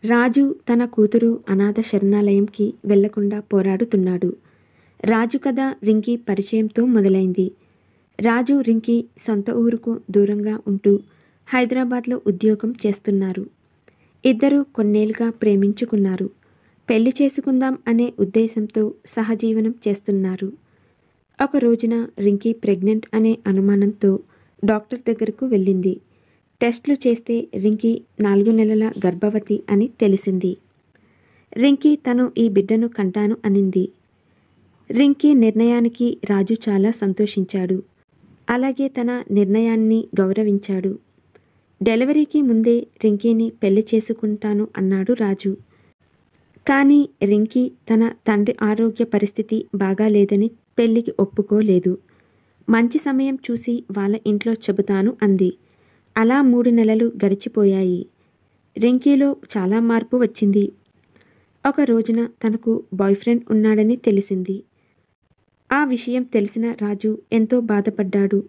రాజు తన కూతురు అనాథ శరణాలయంకి వెళ్లకుండా పోరాడుతున్నాడు. రాజు కథ రింకీ పరిచయంతో మొదలైంది. రాజు, రింకీ సొంత ఊరుకు దూరంగా ఉంటూ హైదరాబాద్లో ఉద్యోగం చేస్తున్నారు. ఇద్దరూ కొన్నేళ్లుగా ప్రేమించుకున్నారు. పెళ్లి చేసుకుందాం అనే ఉద్దేశంతో సహజీవనం చేస్తున్నారు. ఒక రోజున రింకీ ప్రెగ్నెంట్ అనే అనుమానంతో డాక్టర్ దగ్గరకు వెళ్ళింది. టెస్టులు చేస్తే రింకీ 4 నెలల గర్భవతి అని తెలిసింది. రింకీ తను ఈ బిడ్డను కంటాను అనింది. రింకీ నిర్ణయానికి రాజు చాలా సంతోషించాడు. అలాగే తన నిర్ణయాన్ని గౌరవించాడు. డెలివరీకి ముందే రింకీని పెళ్లి చేసుకుంటాను అన్నాడు రాజు. కానీ రింకీ తన తండ్రి ఆరోగ్య పరిస్థితి బాగాలేదని పెళ్లికి ఒప్పుకోలేదు. మంచి సమయం చూసి వాళ్ళ ఇంట్లో చెబుతాను అంది. అలా 3 నెలలు గడిచిపోయాయి. రింకీలో చాలా మార్పు వచ్చింది. ఒక రోజున తనకు బాయ్ ఫ్రెండ్ ఉన్నాడని తెలిసింది. ఆ విషయం తెలిసిన రాజు ఎంతో బాధపడ్డాడు.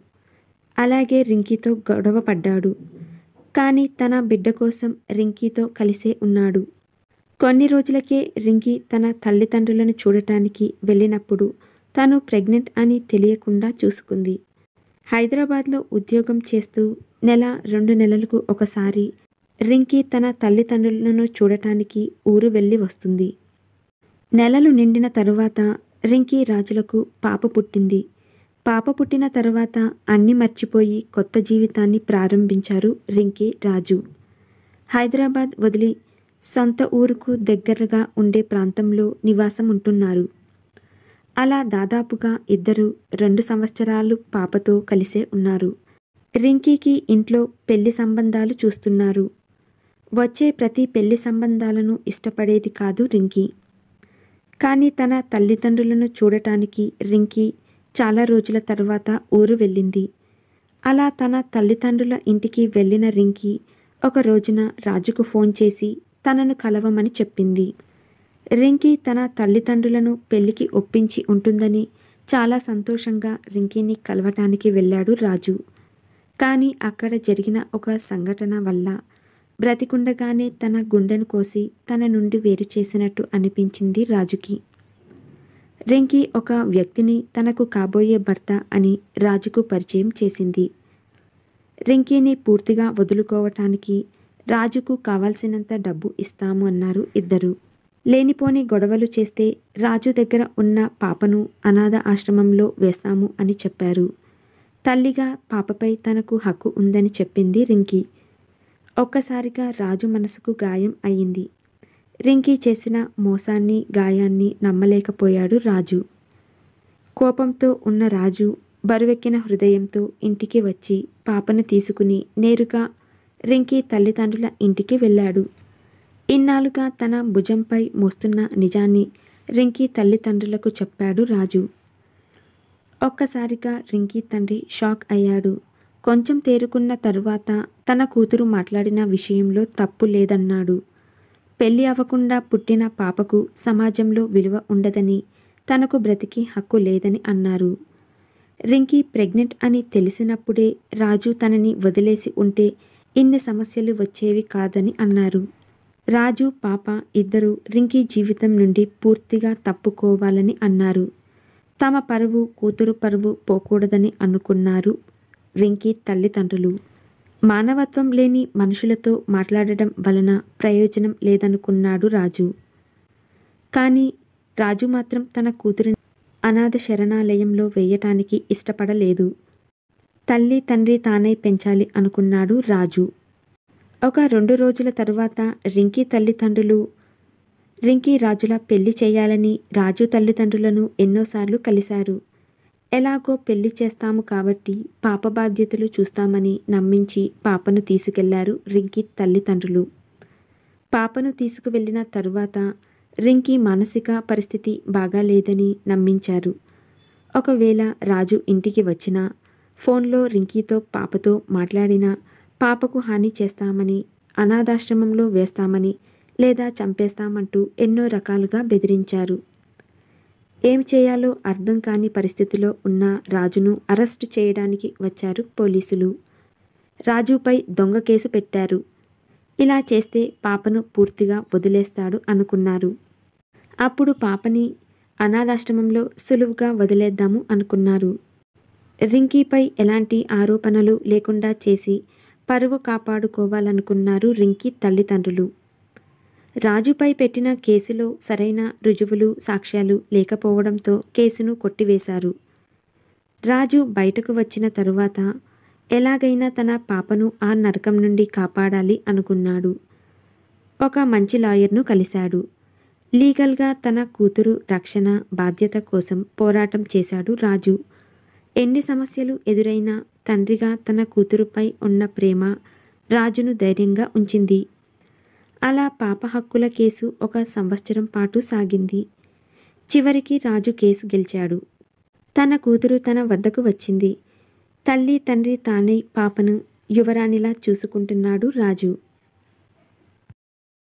అలాగే రింకీతో గొడవ పడ్డాడు. కానీ తన బిడ్డ కోసం రింకీతో కలిసే ఉన్నాడు. కొన్ని రోజులకే రింకీ తన తల్లిదండ్రులను చూడటానికి వెళ్ళినప్పుడు తను ప్రెగ్నెంట్ అని తెలియకుండా చూసుకుంది. హైదరాబాద్లో ఉద్యోగం చేస్తూ 1-2 నెలలకు ఒకసారి రింకీ తన తల్లిదండ్రులను చూడటానికి ఊరు వెళ్ళి వస్తుంది. నెలలు నిండిన తరువాత రింకీ, రాజులకు పాప పుట్టింది. పాప పుట్టిన తరువాత అన్నీ మర్చిపోయి కొత్త జీవితాన్ని ప్రారంభించారు రింకీ, రాజు. హైదరాబాద్ వదిలి సొంత ఊరుకు దగ్గరగా ఉండే ప్రాంతంలో నివాసం ఉంటున్నారు. అలా దాదాపుగా ఇద్దరు 2 సంవత్సరాలు పాపతో కలిసే ఉన్నారు. రింకీకి ఇంట్లో పెళ్లి సంబంధాలు చూస్తున్నారు. వచ్చే ప్రతి పెళ్లి సంబంధాలను ఇష్టపడేది కాదు రింకీ. కానీ తన తల్లిదండ్రులను చూడటానికి రింకీ చాలా రోజుల తర్వాత ఊరు వెళ్ళింది. అలా తన తల్లిదండ్రుల ఇంటికి వెళ్ళిన రింకీ ఒక రోజున రాజుకు ఫోన్ చేసి తనను కలవమని చెప్పింది. రింకీ తన తల్లిదండ్రులను పెళ్లికి ఒప్పించి ఉంటుందని చాలా సంతోషంగా రింకీని కలవటానికి వెళ్ళాడు రాజు. కానీ అక్కడ జరిగిన ఒక సంఘటన వల్ల బ్రతికుండగానే తన గుండెను కోసి తన నుండి వేరు చేసినట్టు అనిపించింది రాజుకి. రింకీ ఒక వ్యక్తిని తనకు కాబోయే భర్త అని రాజుకు పరిచయం చేసింది. రింకీని పూర్తిగా వదులుకోవటానికి రాజుకు కావాల్సినంత డబ్బు ఇస్తాము అన్నారు ఇద్దరు. లేనిపోని గొడవలు చేస్తే రాజు దగ్గర ఉన్న పాపను అనాథ ఆశ్రమంలో వేస్తాము అని చెప్పారు. తల్లిగా పాపపై తనకు హక్కు ఉందని చెప్పింది రింకీ. ఒక్కసారిగా రాజు మనసుకు గాయం అయింది. రింకీ చేసిన మోసాన్ని, గాయాన్ని నమ్మలేకపోయాడు రాజు. కోపంతో ఉన్న రాజు బరువెక్కిన హృదయంతో ఇంటికి వచ్చి పాపను తీసుకుని నేరుగా రింకీ తల్లిదండ్రుల ఇంటికి వెళ్ళాడు. ఇన్నాళ్ళుగా తన భుజంపై మోస్తున్న నిజాన్ని రింకీ తల్లిదండ్రులకు చెప్పాడు రాజు. ఒక్కసారిగా రింకీ తండ్రి షాక్ అయ్యాడు. కొంచెం తేరుకున్న తరువాత తన కూతురు మాట్లాడిన విషయంలో తప్పు లేదన్నాడు. పెళ్లి అవ్వకుండా పుట్టిన పాపకు సమాజంలో విలువ ఉండదని, తనకు బ్రతికి హక్కు లేదని అన్నారు. రింకీ ప్రెగ్నెంట్ అని తెలిసినప్పుడే రాజు తనని వదిలేసి ఉంటే ఇన్ని సమస్యలు వచ్చేవి కాదని అన్నారు. రాజు, పాప ఇద్దరూ రింకీ జీవితం నుండి పూర్తిగా తప్పుకోవాలని అన్నారు. తమ పరువు, కూతురు పరువు పోకూడదని అనుకున్నారు రింకీ తల్లిదండ్రులు. మానవత్వం లేని మనుషులతో మాట్లాడడం వలన ప్రయోజనం లేదనుకున్నాడు రాజు. కానీ రాజు మాత్రం తన కూతురిని అనాథ శరణాలయంలో వేయటానికి ఇష్టపడలేదు. తల్లి, తండ్రి తానై పెంచాలి అనుకున్నాడు రాజు. ఒక 2 రోజుల తరువాత రింకీ తల్లిదండ్రులు రింకీ, రాజుల పెళ్లి చేయాలని రాజు తల్లిదండ్రులను ఎన్నోసార్లు కలిశారు. ఎలాగో పెళ్లి చేస్తాము కాబట్టి పాప బాధ్యతలు చూస్తామని నమ్మించి పాపను తీసుకెళ్లారు రింకీ తల్లిదండ్రులు. పాపను తీసుకువెళ్లిన తరువాత రింకీ మానసిక పరిస్థితి బాగాలేదని నమ్మించారు. ఒకవేళ రాజు ఇంటికి వచ్చినా, ఫోన్లో రింకీతో, పాపతో మాట్లాడినా పాపకు హాని చేస్తామని, అనాథాశ్రమంలో వేస్తామని లేదా చంపేస్తామంటూ ఎన్నో రకాలుగా బెదిరించారు. ఏం చేయాలో అర్థం కాని పరిస్థితిలో ఉన్న రాజును అరెస్టు చేయడానికి వచ్చారు పోలీసులు. రాజుపై దొంగ కేసు పెట్టారు. ఇలా చేస్తే పాపను పూర్తిగా వదిలేస్తాడు అనుకున్నారు. అప్పుడు పాపని అనాథాశ్రమంలో సులువుగా వదిలేద్దాము అనుకున్నారు. రింకీపై ఎలాంటి ఆరోపణలు లేకుండా చేసి పరువు కాపాడుకోవాలనుకున్నారు రింకీ తల్లిదండ్రులు. రాజుపై పెట్టిన కేసులో సరైన రుజువులు, సాక్ష్యాలు లేకపోవడంతో కేసును కొట్టివేశారు. రాజు బయటకు వచ్చిన తరువాత ఎలాగైనా తన పాపను ఆ నరకం నుండి కాపాడాలి అనుకున్నాడు. ఒక మంచి లాయర్ను కలిశాడు. లీగల్గా తన కూతురు రక్షణ బాధ్యత కోసం పోరాటం చేశాడు రాజు. ఎన్ని సమస్యలు ఎదురైనా తండ్రిగా తన కూతురుపై ఉన్న ప్రేమ రాజును ధైర్యంగా ఉంచింది. అలా పాప హక్కుల కేసు 1 సంవత్సరం పాటు సాగింది. చివరికి రాజు కేసు గెలిచాడు. తన కూతురు తన వద్దకు వచ్చింది. తల్లి తండ్రి తానై పాపను యువరాణిలా చూసుకుంటున్నాడు రాజు.